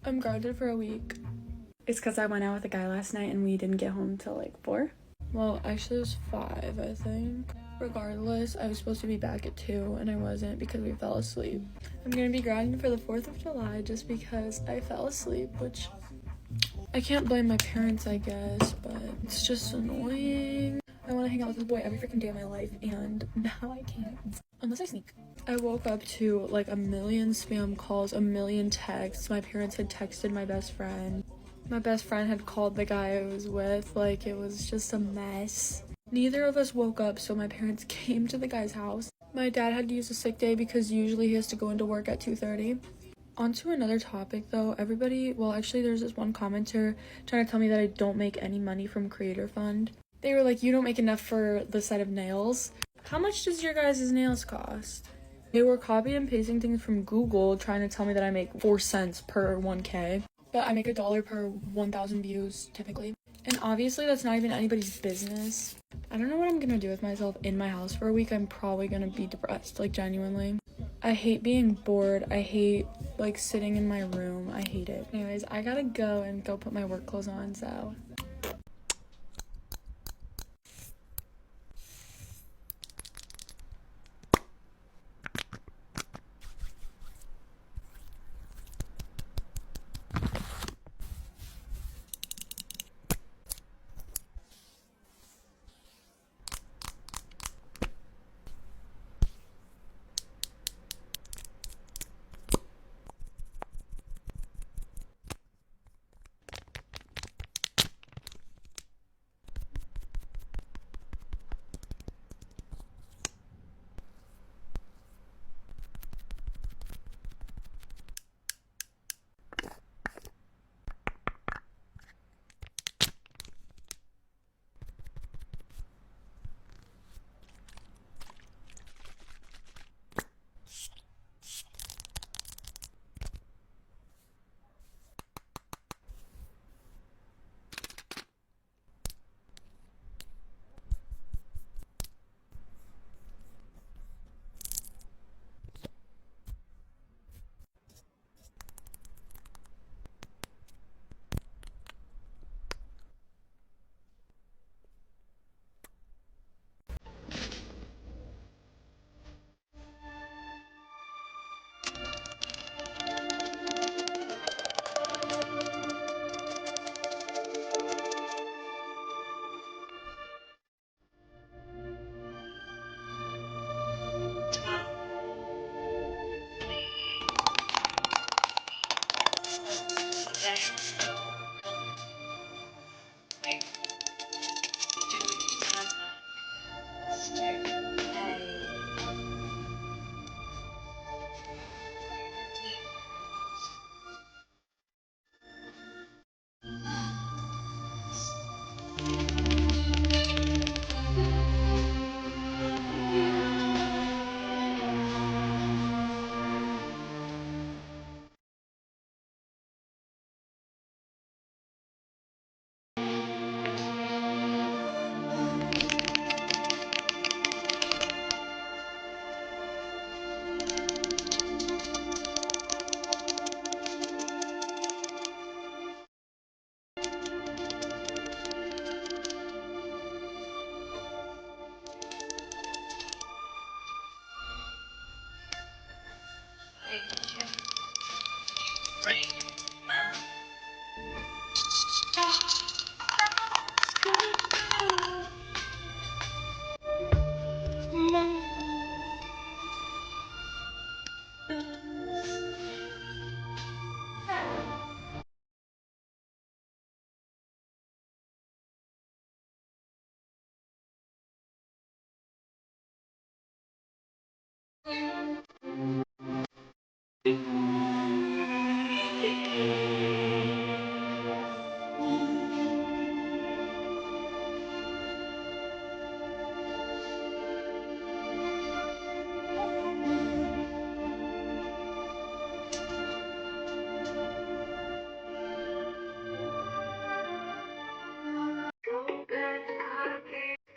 I'm grounded for a week. It's because I went out with a guy last night and we didn't get home till like 4. Well, actually it was 5, I think. Regardless, I was supposed to be back at 2 and I wasn't because we fell asleep. I'm gonna be grounded for the 4th of July just because I fell asleep, which I can't blame my parents, I guess, but it's just annoying. I want to hang out with this boy every freaking day of my life, and now I can't. Unless I sneak. I woke up to like a million spam calls, a million texts. My parents had texted my best friend. My best friend had called the guy I was with. Like, it was just a mess. Neither of us woke up, so my parents came to the guy's house. My dad had to use a sick day because usually he has to go into work at 2:30. On to another topic though, there's this one commenter trying to tell me that I don't make any money from Creator Fund. They were like, you don't make enough for the set of nails. How much does your guys' nails cost? They were copy and pasting things from Google trying to tell me that I make 4 cents per 1K, but I make $1 per 1,000 views typically. And obviously that's not even anybody's business. I don't know what I'm gonna do with myself in my house for a week. I'm probably gonna be depressed, like genuinely. I hate being bored. I hate like sitting in my room. I hate it. Anyways, I gotta go put my work clothes on, so.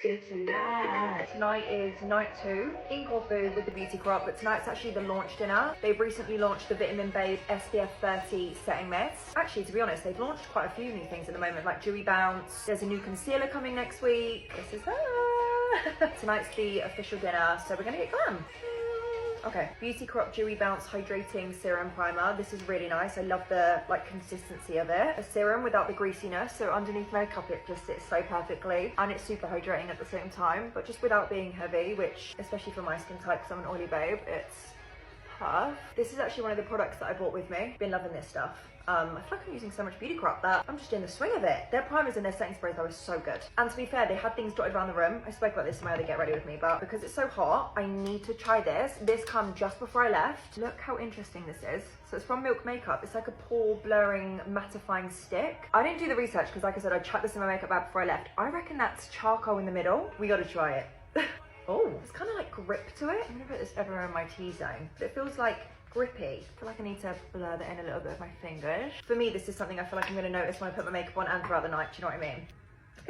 Tonight is night 2 in Corfu with the beauty crop, but tonight's actually the launch dinner. They've recently launched the Vitamin Babe SPF 30 setting mist. Actually, to be honest, they've launched quite a few new things at the moment, like Dewy Bounce. There's a new concealer coming next week. This is her. Tonight's the official dinner, so we're gonna get glam. Okay, Beauty Crop Dewy Bounce Hydrating Serum Primer. This is really nice. I love the consistency of it. A serum without the greasiness, so underneath makeup it just sits so perfectly, and it's super hydrating at the same time, but just without being heavy, which especially for my skin type, because I'm an oily babe, it's tough. This is actually one of the products that I bought with me. Been loving this stuff. I feel like I'm using so much Beauty Crop that I'm just in the swing of it. Their primers and their setting sprays are so good. And to be fair, they had things dotted around the room. I spoke about this in my other Get Ready With Me, but because it's so hot, I need to try this. This came just before I left. Look how interesting this is. So it's from Milk Makeup. It's like a pore blurring mattifying stick. I didn't do the research because like I said, I chucked this in my makeup bag before I left. I reckon that's charcoal in the middle. We gotta try it. Oh, it's kind of like grip to it. I'm gonna put this everywhere in my T-zone. But it feels like grippy. I feel like I need to blur that in a little bit with my fingers. For me, this is something I feel like I'm going to notice when I put my makeup on and throughout the night. Do you know what I mean?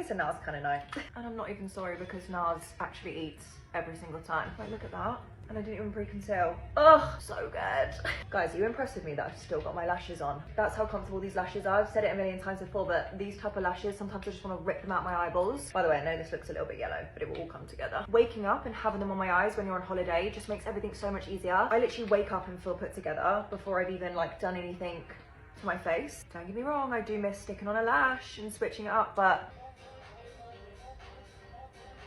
It's a NARS kind of night. And I'm not even sorry because NARS actually eats every single time. Like, look at that. And I didn't even pre-conceal. Oh, so good. Guys, are you impressed with me that I've still got my lashes on? That's how comfortable these lashes are. I've said it a million times before, but these type of lashes, sometimes I just want to rip them out my eyeballs. By the way, I know this looks a little bit yellow, but it will all come together. Waking up and having them on my eyes when you're on holiday just makes everything so much easier. I literally wake up and feel put together before I've even done anything to my face. Don't get me wrong, I do miss sticking on a lash and switching it up, but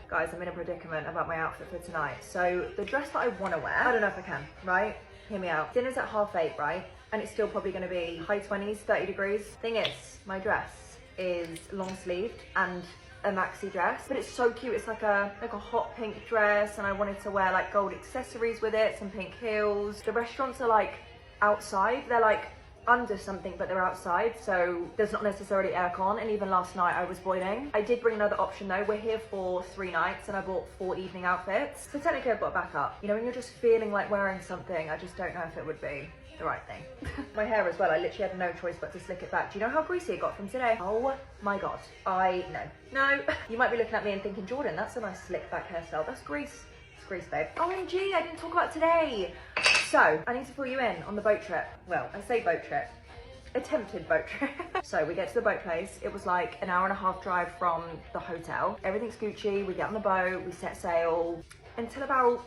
guys, I'm in a predicament about my outfit for tonight. So the dress that I want to wear, I don't know if I can, right? Hear me out. Dinner's at 8:30, right? And it's still probably going to be high 20s, 30 degrees. Thing is, my dress is long sleeved and a maxi dress, but it's so cute. It's like a hot pink dress, and I wanted to wear gold accessories with it, some pink heels. The restaurants are outside. They're under something, but they're outside, so there's not necessarily aircon, and even last night I was boiling. I did bring another option though. We're here for 3 nights and I bought 4 evening outfits, so technically I've got a backup. You know, when you're just feeling like wearing something, I just don't know if it would be the right thing. My hair as well, I literally had no choice but to slick it back. Do you know how greasy it got from today? Oh my god, no. You might be looking at me and thinking, Jordan, that's a nice slick back hairstyle. That's grease. It's grease, babe. OMG, I didn't talk about today. So, I need to fill you in on the boat trip. Well, I say boat trip. Attempted boat trip. So we get to the boat place. It was like an 1.5-hour drive from the hotel. Everything's Gucci. We get on the boat, we set sail. Until about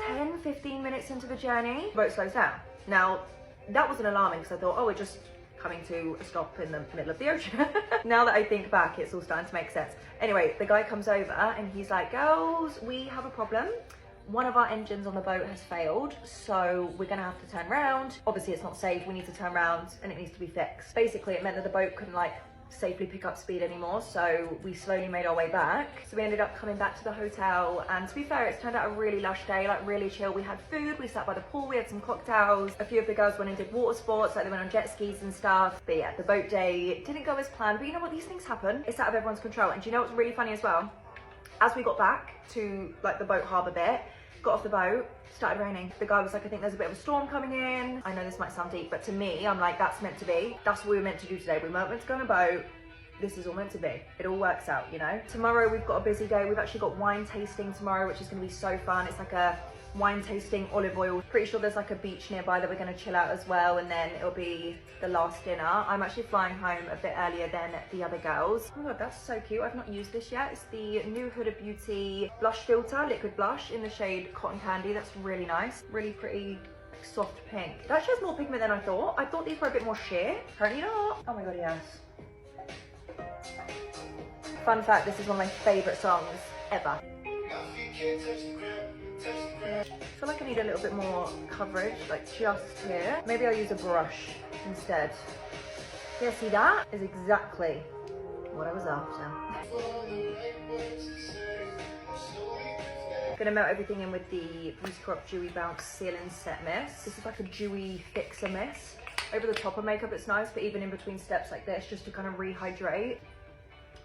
10-15 minutes into the journey, the boat slows down. Now, that wasn't alarming because I thought, oh, we're just coming to a stop in the middle of the ocean. Now that I think back, it's all starting to make sense. Anyway, the guy comes over and he's like, girls, we have a problem. One of our engines on the boat has failed, so we're gonna have to turn around. Obviously it's not safe, we need to turn around and it needs to be fixed. Basically it meant that the boat couldn't safely pick up speed anymore, so we slowly made our way back. So we ended up coming back to the hotel, and to be fair, it's turned out a really lush day, really chill. We had food, we sat by the pool, we had some cocktails. A few of the girls went and did water sports, they went on jet skis and stuff. But yeah, the boat day didn't go as planned, but you know what, these things happen. It's out of everyone's control. And do you know what's really funny as well? As we got back to the boat harbour bit, got off the boat, started raining. The guy was like, I think there's a bit of a storm coming in. I know this might sound deep, but to me, I'm like, that's meant to be. That's what we were meant to do today. We weren't meant to go on a boat. This is all meant to be. It all works out, you know? Tomorrow we've got a busy day. We've actually got wine tasting tomorrow, which is gonna be so fun. It's like a wine tasting, olive oil. Pretty sure there's a beach nearby that we're gonna chill out as well, and then it'll be the last dinner. I'm actually flying home a bit earlier than the other girls. Oh my god, that's so cute. I've not used this yet. It's the new Huda Beauty blush filter, liquid blush in the shade Cotton Candy. That's really nice. Really pretty, soft pink. It actually has more pigment than I thought. I thought these were a bit more sheer. Apparently not. Oh my god, yes. Fun fact, this is one of my favourite songs ever. I feel like I need a little bit more coverage, just here. Maybe I'll use a brush instead. Yeah, see, that is exactly what I was after. Gonna melt everything in with the Beauty Crop Dewy Bounce Sealing Set Mist. This is like a dewy fixer mist. Over the top of makeup it's nice, but even in between steps like this, just to kind of rehydrate.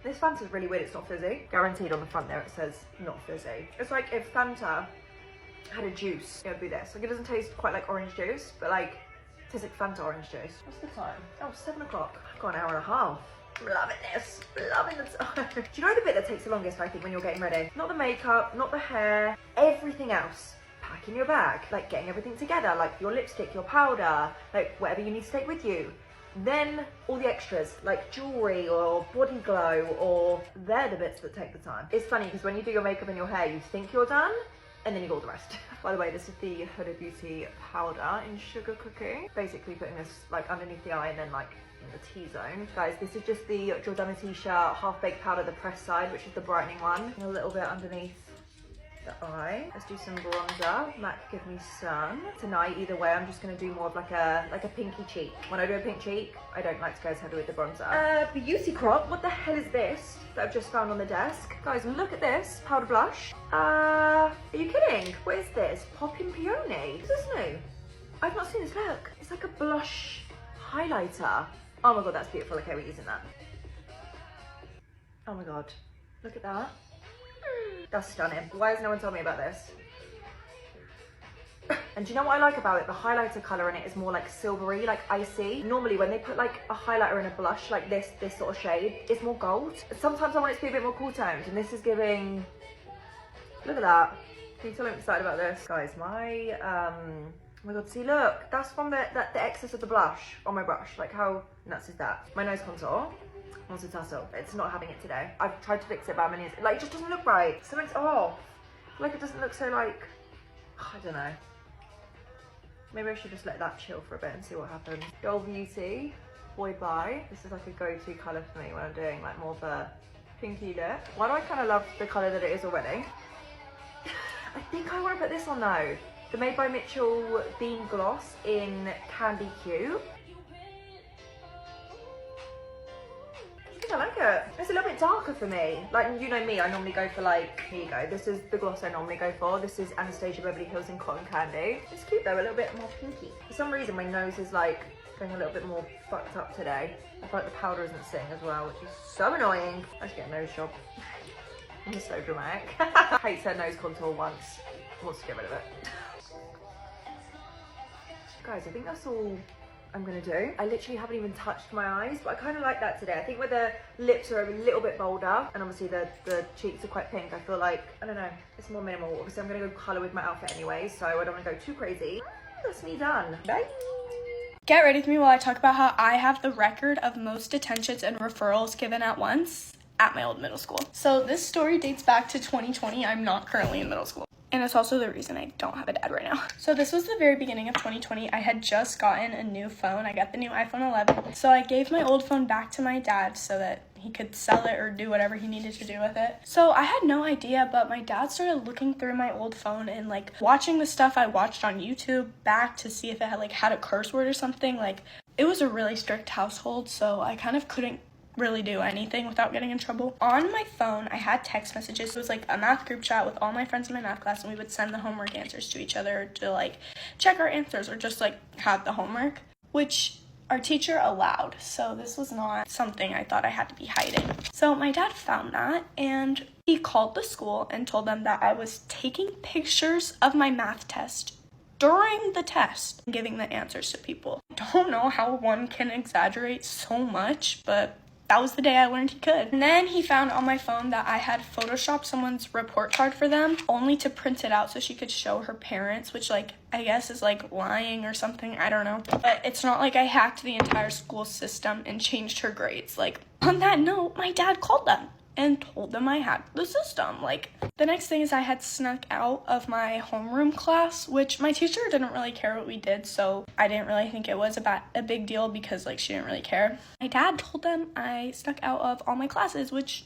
This Fanta's really weird, it's not fizzy. Guaranteed on the front there it says not fizzy. It's like if Fanta had a juice, it would be this. It doesn't taste quite like orange juice, but it tastes like Fanta orange juice. What's the time? Oh, 7 o'clock. I've got an 1.5 hours. Loving this, loving this. Do you know the bit that takes the longest, I think, when you're getting ready? Not the makeup, not the hair, everything else. Packing your bag, like getting everything together, like your lipstick, your powder, like whatever you need to take with you. Then all the extras, like jewelry or body glow, or they're the bits that take the time. It's funny because when you do your makeup and your hair, you think you're done, and then you got all the rest. By the way, this is the Huda Beauty powder in Sugar Cookie. Basically putting this like underneath the eye and then like in the T-zone. Guys, this is just the Jordana T-shirt half-baked powder, the press side, which is the brightening one. And a little bit underneath the eye. Let's do some bronzer. Mac, give me some. Tonight, either way, I'm just gonna do more of like a pinky cheek. When I do a pink cheek, I don't like to go as heavy with the bronzer. Beauty crop. What the hell is this that I've just found on the desk? Guys, look at this powder blush. Are you kidding? What is this? Poppin' Peony. Is this new? I've not seen this. Look, it's like a blush highlighter. Oh my god, that's beautiful. Okay, we're using that. Oh my god, look at that. That's stunning. Why has no one told me about this? And do you know what I like about it? The highlighter colour in it is more like silvery, like icy. Normally when they put like a highlighter in a blush like this sort of shade, it's more gold. Sometimes I want it to be a bit more cool toned, and this is giving... Look at that. Can you tell I'm excited about this? Guys, my... oh my god, see look, that's from the excess of the blush on my brush. Like how nuts is that? My nose contour wants a tussle. It's not having it today. I've tried to fix it but it like it just doesn't look right. Something's off. Like it doesn't look so like, I don't know. Maybe I should just let that chill for a bit and see what happens. Gold Beauty, Boy Bye. This is like a go-to colour for me when I'm doing like more of a pinky lip. Why do I kind of love the colour that it is already? I think I want to put this on though. The Made by Mitchell Beam Gloss in Candy Cube. I like it. It's a little bit darker for me. Like, you know me, I normally go for like, here you go. This is the gloss I normally go for. This is Anastasia Beverly Hills in Cotton Candy. It's cute though, a little bit more pinky. For some reason, my nose is like going a little bit more fucked up today. I feel like the powder isn't sitting as well, which is so annoying. I should get a nose job. I'm so dramatic. Hates her nose contour once. Wants to get rid of it. Guys, I think that's all I'm gonna do. I literally haven't even touched my eyes, but I kind of like that today. I think where the lips are a little bit bolder and obviously the cheeks are quite pink, I feel like, I don't know, it's more minimal. Obviously I'm gonna go colour with my outfit anyway, so I don't want to go too crazy. That's me done. Bye. Get ready with me while I talk about how I have the record of most detentions and referrals given at once at my old middle school. So this story dates back to 2020. I'm not currently in middle school. And it's also the reason I don't have a dad right now. So this was the very beginning of 2020. I had just gotten a new phone. I got the new iPhone 11. So I gave my old phone back to my dad so that he could sell it or do whatever he needed to do with it. So I had no idea, but my dad started looking through my old phone and like watching the stuff I watched on YouTube back to see if it had like had a curse word or something. Like it was a really strict household, so I kind of couldn't really do anything without getting in trouble. On my phone, I had text messages. It was like a math group chat with all my friends in my math class, and we would send the homework answers to each other to like check our answers or just like have the homework, which our teacher allowed. So this was not something I thought I had to be hiding. So my dad found that and he called the school and told them that I was taking pictures of my math test during the test and giving the answers to people. I don't know how one can exaggerate so much, but that was the day I learned he could. And then he found on my phone that I had photoshopped someone's report card for them only to print it out so she could show her parents, which like I guess is like lying or something, I don't know. But it's not like I hacked the entire school system and changed her grades. Like on that note, my dad called them and told them I hacked the system. Like the next thing is I had snuck out of my homeroom class, which my teacher didn't really care what we did, so I didn't really think it was a big deal because like she didn't really care. My dad told them I snuck out of all my classes, which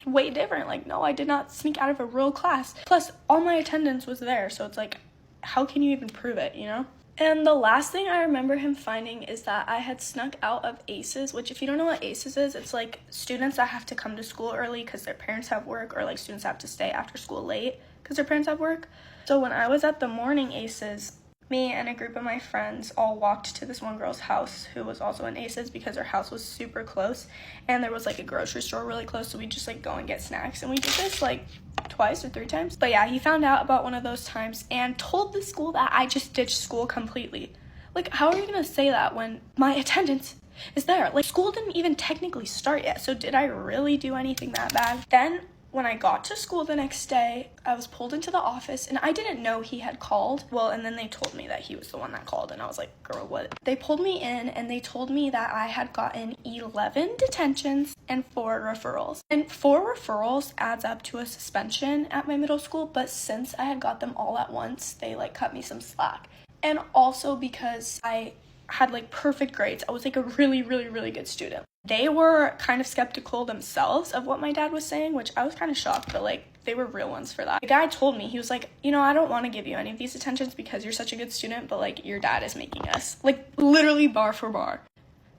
way different. Like no, I did not sneak out of a real class. Plus all my attendance was there, so it's like how can you even prove it, you know? And the last thing I remember him finding is that I had snuck out of ACES, which if you don't know what ACES is, it's like students that have to come to school early because their parents have work, or like students have to stay after school late because their parents have work. So when I was at the morning ACES, me and a group of my friends all walked to this one girl's house who was also in ACES because her house was super close and there was like a grocery store really close, so we just like go and get snacks, and we did this like twice or 3 times. But yeah, he found out about one of those times and told the school that I just ditched school completely. Like how are you gonna say that when my attendance is there? Like, school didn't even technically start yet, so did I really do anything that bad? Then when I got to school the next day, I was pulled into the office, and I didn't know he had called. Well, and then they told me that he was the one that called, and I was like, girl, what? They pulled me in, and they told me that I had gotten 11 detentions and 4 referrals. And 4 referrals adds up to a suspension at my middle school, but since I had got them all at once, they, like, cut me some slack. And also because I had, like, perfect grades. I was, like, a really, really, really good student. They were kind of skeptical themselves of what my dad was saying, which I was kind of shocked, but, like, they were real ones for that. The guy told me, he was like, you know, I don't want to give you any of these detentions because you're such a good student, but, like, your dad is making us. Like, literally bar for bar.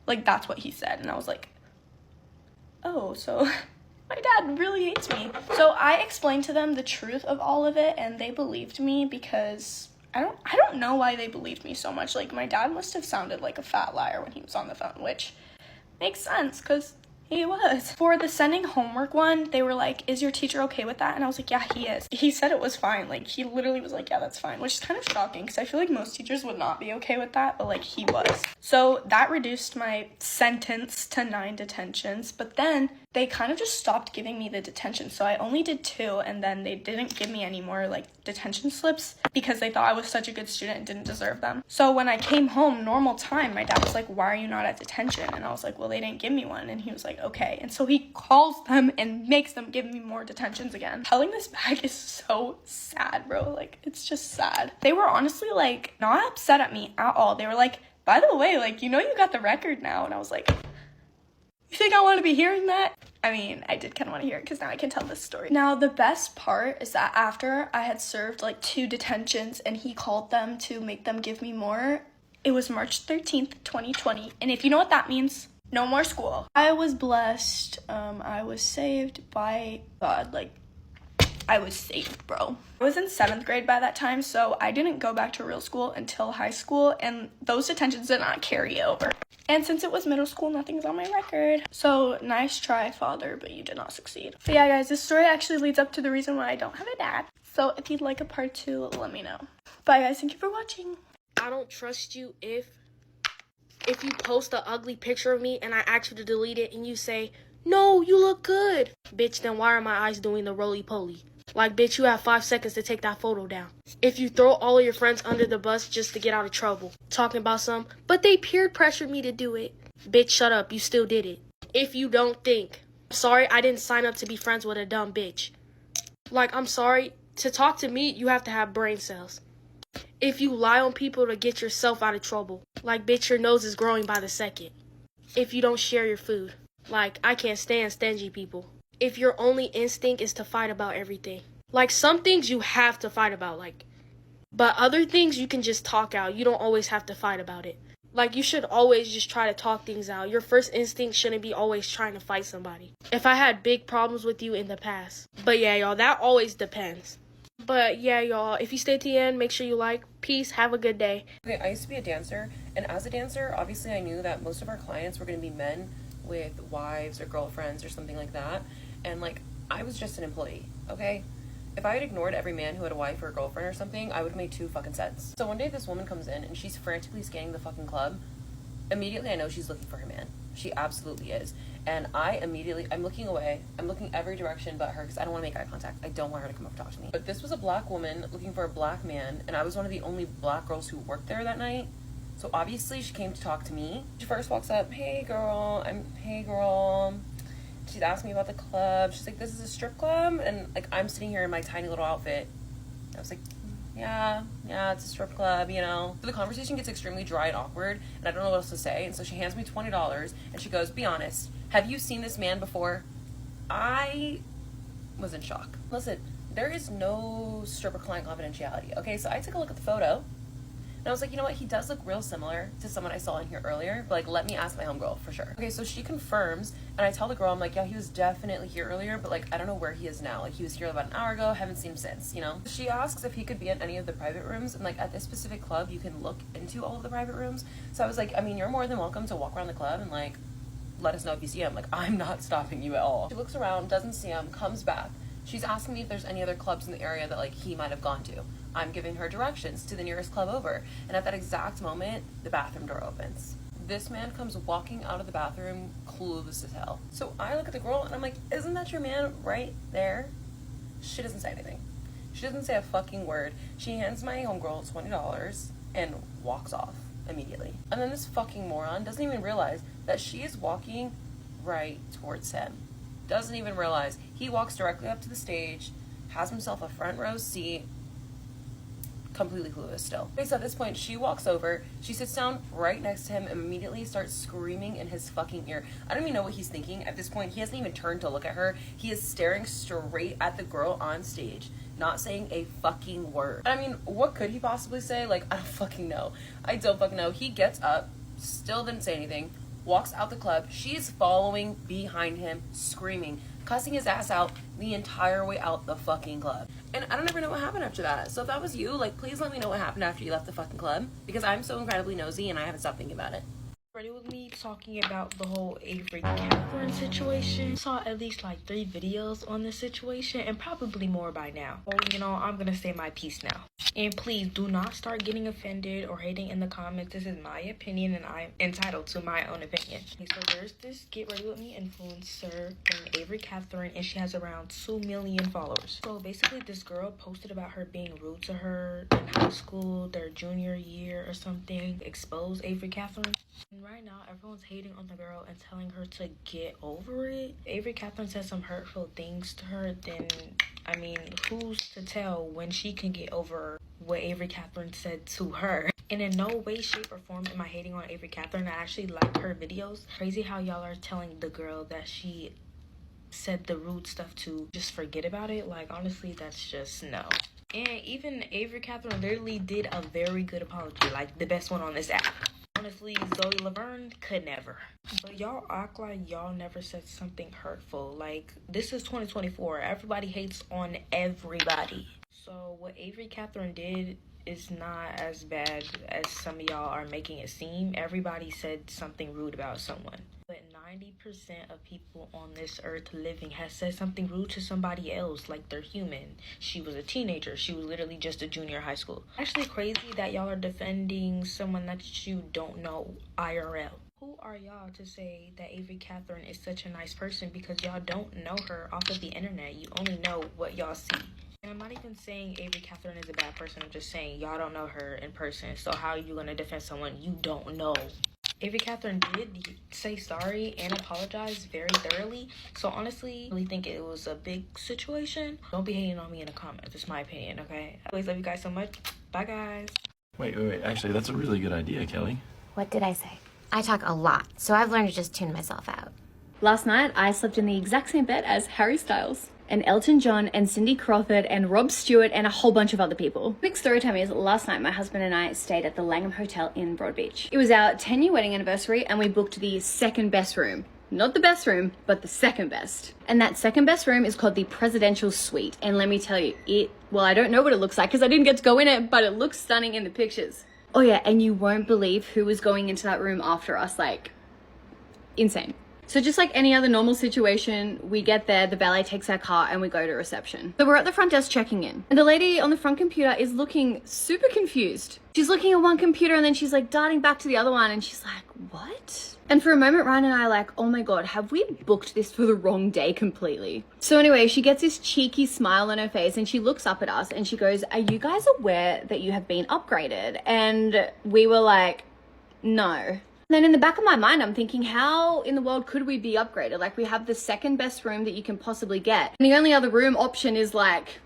Like, that's what he said. And I was like, oh, so my dad really hates me. So I explained to them the truth of all of it, and they believed me because I don't know why they believed me so much. Like, my dad must have sounded like a fat liar when he was on the phone, which makes sense because he was. For the sending homework one, they were like, is your teacher okay with that? And I was like, yeah, he is. He said it was fine. Like, he literally was like, yeah, that's fine, which is kind of shocking because I feel like most teachers would not be okay with that, but, like, he was. So that reduced my sentence to 9 detentions, but then they kind of just stopped giving me the detention. So I only did 2, and then they didn't give me any more, like, detention slips because they thought I was such a good student and didn't deserve them. So when I came home normal time, my dad was like, why are you not at detention? And I was like, well, they didn't give me one. And he was like, okay. And so he calls them and makes them give me more detentions again. Telling this back is so sad, bro. Like, it's just sad. They were honestly, like, not upset at me at all. They were like, by the way, like, you know, you got the record now. And I was like, you think I want to be hearing that? I mean, I did kind of want to hear it because now I can tell this story. Now, the best part is that after I had served like 2 detentions and he called them to make them give me more, it was March 13th, 2020. And if you know what that means, no more school. I was blessed. I was saved by God. Like, I was saved, bro. I was in 7th grade by that time, so I didn't go back to real school until high school, and those detentions did not carry over. And since it was middle school, nothing's on my record. So, nice try, father, but you did not succeed. So yeah, guys, this story actually leads up to the reason why I don't have a dad. So if you'd like a part 2, let me know. Bye, guys. Thank you for watching. I don't trust you if you post an ugly picture of me and I ask you to delete it and you say, no, you look good. Bitch, then why are my eyes doing the roly-poly? Like, bitch, you have 5 seconds to take that photo down. If you throw all of your friends under the bus just to get out of trouble, talking about some, but they peer pressured me to do it. Bitch, shut up, you still did it. If you don't think, sorry, I didn't sign up to be friends with a dumb bitch. Like, I'm sorry, to talk to me, you have to have brain cells. If you lie on people to get yourself out of trouble, like, bitch, your nose is growing by the second. If you don't share your food, like, I can't stand stingy people. If your only instinct is to fight about everything. Like, some things you have to fight about, like, but other things you can just talk out. You don't always have to fight about it. Like, you should always just try to talk things out. Your first instinct shouldn't be always trying to fight somebody. If I had big problems with you in the past. But yeah, y'all, that always depends. But yeah, y'all, if you stay to the end, make sure you like. Peace. Have a good day. Okay, I used to be a dancer, and as a dancer, obviously I knew that most of our clients were going to be men with wives or girlfriends or something like that. And, like, I was just an employee, okay? If I had ignored every man who had a wife or a girlfriend or something, I would have made 2 fucking cents. So one day this woman comes in and she's frantically scanning the fucking club. Immediately I know she's looking for her man. She absolutely is. And I'm looking away. I'm looking every direction but her because I don't want to make eye contact. I don't want her to come up and talk to me. But this was a black woman looking for a black man, and I was one of the only black girls who worked there that night. So obviously she came to talk to me. She first walks up, hey girl. She's asked me about the club. She's like, this is a strip club? And, like, I'm sitting here in my tiny little outfit. I was like, yeah, it's a strip club, you know. So the conversation gets extremely dry and awkward, and I don't know what else to say. And so she hands me $20, and she goes, be honest, have you seen this man before? I was in shock. Listen, there is no stripper-client confidentiality, okay? So I took a look at the photo, and I was like, you know what? He does look real similar to someone I saw in here earlier. But, like, let me ask my homegirl for sure. Okay, so she confirms, and I tell the girl, I'm like, yeah, he was definitely here earlier, but, like, I don't know where he is now. Like, he was here about an hour ago. Haven't seen him since, you know? She asks if he could be in any of the private rooms, and, like, at this specific club, you can look into all of the private rooms. So I was like, I mean, you're more than welcome to walk around the club and, like, let us know if you see him. Like, I'm not stopping you at all. She looks around, doesn't see him, comes back. She's asking me if there's any other clubs in the area that, like, he might have gone to. I'm giving her directions to the nearest club over. And at that exact moment, the bathroom door opens. This man comes walking out of the bathroom, clueless as hell. So I look at the girl and I'm like, isn't that your man right there? She doesn't say anything. She doesn't say a fucking word. She hands my homegirl $20 and walks off immediately. And then this fucking moron doesn't even realize that she is walking right towards him. Doesn't even realize. He walks directly up to the stage, has himself a front row seat, completely clueless still. So at this point, she walks over, she sits down right next to him and immediately starts screaming in his fucking ear. I don't even know what he's thinking. At this point, he hasn't even turned to look at her. He is staring straight at the girl on stage, not saying a fucking word. I mean, what could he possibly say? Like, I don't fucking know. I don't fucking know. He gets up, still didn't say anything, walks out the club. She's following behind him, screaming, cussing his ass out the entire way out the fucking club. And I don't ever know what happened after that. So if that was you, like, please let me know what happened after you left the fucking club, because I'm so incredibly nosy and I haven't stopped thinking about it. Ready with me talking about the whole Avery Catherine situation? Saw at least like 3 videos on this situation and probably more by now. So, you know, I'm gonna say my piece now. And please do not start getting offended or hating in the comments. This is my opinion and I'm entitled to my own opinion. Okay, so there's this Get Ready With Me influencer named Avery Catherine and she has around 2 million followers. So basically this girl posted about her being rude to her in high school, their junior year or something. Expose Avery Catherine. And right now everyone's hating on the girl and telling her to get over it. Avery Catherine said some hurtful things to her, then I mean, who's to tell when she can get over what Avery Catherine said to her? And in no way, shape, or form am I hating on Avery Catherine. I actually like her videos. Crazy how y'all are telling the girl that she said the rude stuff to just forget about it. Like, honestly, that's just no. And even Avery Catherine literally did a very good apology, like the best one on this app. Honestly, Zoe Laverne could never. But y'all act like y'all never said something hurtful. Like, this is 2024. Everybody hates on everybody. So what Avery Catherine did is not as bad as some of y'all are making it seem. Everybody said something rude about someone. But 90% of people on this earth living has said something rude to somebody else, like they're human. She was a teenager. She was literally just a junior high school. Actually crazy that y'all are defending someone that you don't know IRL. Who are y'all to say that Avery Catherine is such a nice person because y'all don't know her off of the internet? You only know what y'all see. And I'm not even saying Avery Catherine is a bad person. I'm just saying y'all don't know her in person. So how are you going to defend someone you don't know? Avery Catherine did say sorry and apologize very thoroughly. So honestly, I really think it was a big situation. Don't be hating on me in the comments. It's my opinion, okay? I always love you guys so much. Bye, guys. Wait. Actually, that's a really good idea, Kelly. What did I say? I talk a lot, so I've learned to just tune myself out. Last night, I slept in the exact same bed as Harry Styles and Elton John and Cindy Crawford and Rob Stewart and a whole bunch of other people. Quick story time is, last night my husband and I stayed at the Langham Hotel in Broadbeach. It was our 10-year wedding anniversary and we booked the second best room. Not the best room, but the second best. And that second best room is called the Presidential Suite. And let me tell you, well, I don't know what it looks like because I didn't get to go in it, but it looks stunning in the pictures. Oh yeah, and you won't believe who was going into that room after us, like, insane. So just like any other normal situation, we get there, the valet takes our car and we go to reception. So we're at the front desk checking in. And the lady on the front computer is looking super confused. She's looking at one computer and then she's like darting back to the other one and she's like, what? And for a moment, Ryan and I are like, oh my God, have we booked this for the wrong day completely? So anyway, she gets this cheeky smile on her face and she looks up at us and she goes, are you guys aware that you have been upgraded? And we were like, no. Then in the back of my mind, I'm thinking, how in the world could we be upgraded? Like, we have the second best room that you can possibly get. And the only other room option is like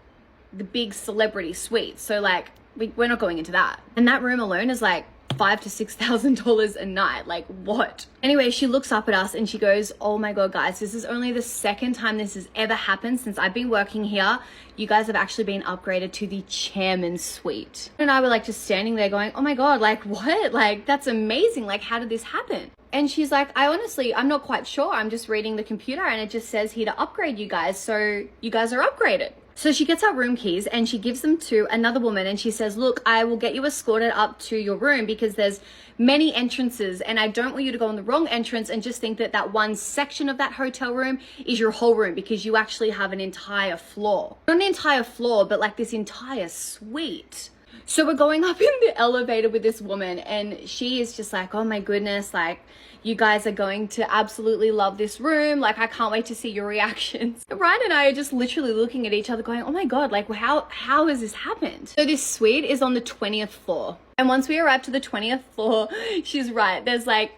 the big celebrity suite. So like, we're not going into that. And that room alone is like $5,000 to $6,000 a night. Like, what? Anyway, she looks up at us and she goes, oh my God, guys, this is only the second time this has ever happened since I've been working here. You guys have actually been upgraded to the chairman's suite. And I were like just standing there going, oh my God, like what? Like, that's amazing. Like, how did this happen? And she's like, I'm not quite sure. I'm just reading the computer and it just says here to upgrade you guys. So you guys are upgraded. So she gets our room keys and she gives them to another woman and she says, look, I will get you escorted up to your room because there's many entrances and I don't want you to go in the wrong entrance and just think that that one section of that hotel room is your whole room, because you actually have an entire floor. Not an entire floor, but like this entire suite. So we're going up in the elevator with this woman, and she is just like, oh my goodness, like, you guys are going to absolutely love this room. Like, I can't wait to see your reactions. Ryan and I are just literally looking at each other going, oh my God, like, how has this happened? So this suite is on the 20th floor. And once we arrive to the 20th floor, she's right. There's like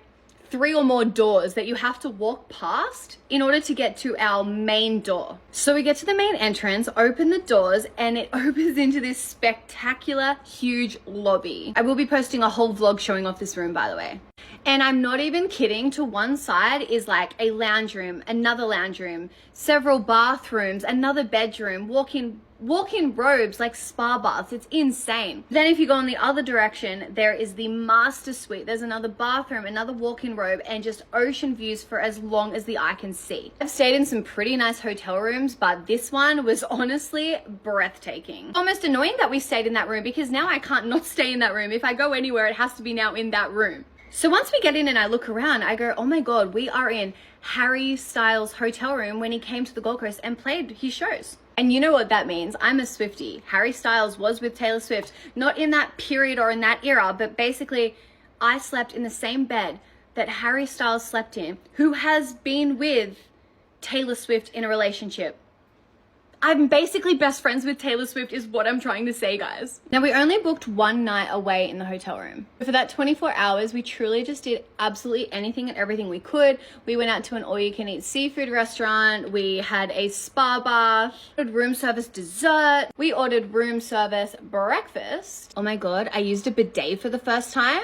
3 or more doors that you have to walk past in order to get to our main door. So we get to the main entrance, open the doors, and it opens into this spectacular, huge lobby. I will be posting a whole vlog showing off this room, by the way. And I'm not even kidding, to one side is like a lounge room, another lounge room, several bathrooms, another bedroom, walk-in robes, like spa baths. It's insane. Then if you go in the other direction, there is the master suite. There's another bathroom, another walk-in robe, and just ocean views for as long as the eye can see. I've stayed in some pretty nice hotel rooms, but this one was honestly breathtaking. Almost annoying that we stayed in that room, because now I can't not stay in that room. If I go anywhere, it has to be now in that room. So once we get in and I look around, I go, oh my God, we are in Harry Styles' hotel room when he came to the Gold Coast and played his shows. And you know what that means. I'm a Swiftie. Harry Styles was with Taylor Swift, not in that period or in that era, but basically I slept in the same bed that Harry Styles slept in, who has been with Taylor Swift in a relationship. I'm basically best friends with Taylor Swift is what I'm trying to say, guys. Now, we only booked 1 night away in the hotel room. For that 24 hours, we truly just did absolutely anything and everything we could. We went out to an all-you-can-eat seafood restaurant. We had a spa bath, ordered room service dessert. We ordered room service breakfast. Oh my God, I used a bidet for the first time.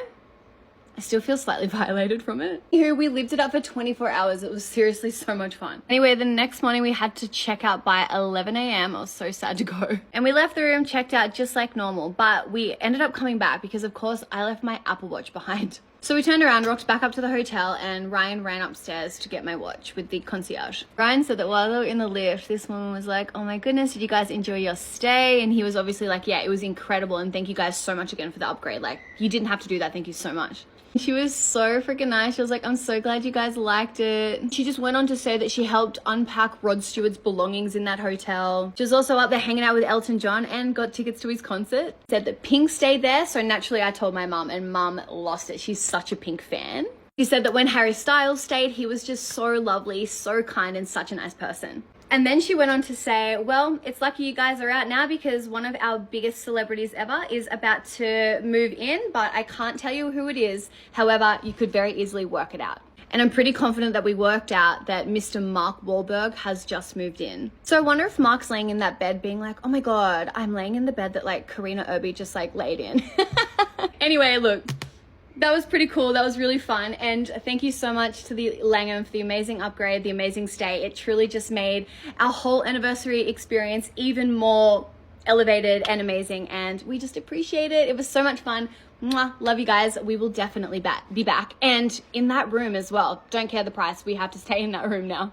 I still feel slightly violated from it. Anywho, we lived it up for 24 hours. It was seriously so much fun. Anyway, the next morning we had to check out by 11 a.m. I was so sad to go. And we left the room, checked out just like normal, but we ended up coming back because of course I left my Apple Watch behind. So we turned around, rocked back up to the hotel, and Ryan ran upstairs to get my watch with the concierge. Ryan said that while they were in the lift, this woman was like, oh my goodness, did you guys enjoy your stay? And he was obviously like, yeah, it was incredible, and thank you guys so much again for the upgrade. Like, you didn't have to do that, thank you so much. She was so freaking nice. She was like, I'm so glad you guys liked it. She just went on to say that she helped unpack Rod Stewart's belongings in that hotel. She was also up there hanging out with Elton John and got tickets to his concert. Said that Pink stayed there, so naturally I told my mum, and mum lost it. She's such a Pink fan. She said that when Harry Styles stayed, he was just so lovely, so kind, and such a nice person. And then she went on to say, well, it's lucky you guys are out now because one of our biggest celebrities ever is about to move in, but I can't tell you who it is. However, you could very easily work it out. And I'm pretty confident that we worked out that Mr. Mark Wahlberg has just moved in. So I wonder if Mark's laying in that bed being like, oh my God, I'm laying in the bed that like Karina Irby just like laid in. Anyway, look. That was pretty cool. That was really fun. And thank you so much to the Langham for the amazing upgrade, the amazing stay. It truly just made our whole anniversary experience even more elevated and amazing. And we just appreciate it. It was so much fun. Mwah. Love you guys. We will definitely be back. And in that room as well. Don't care the price. We have to stay in that room now.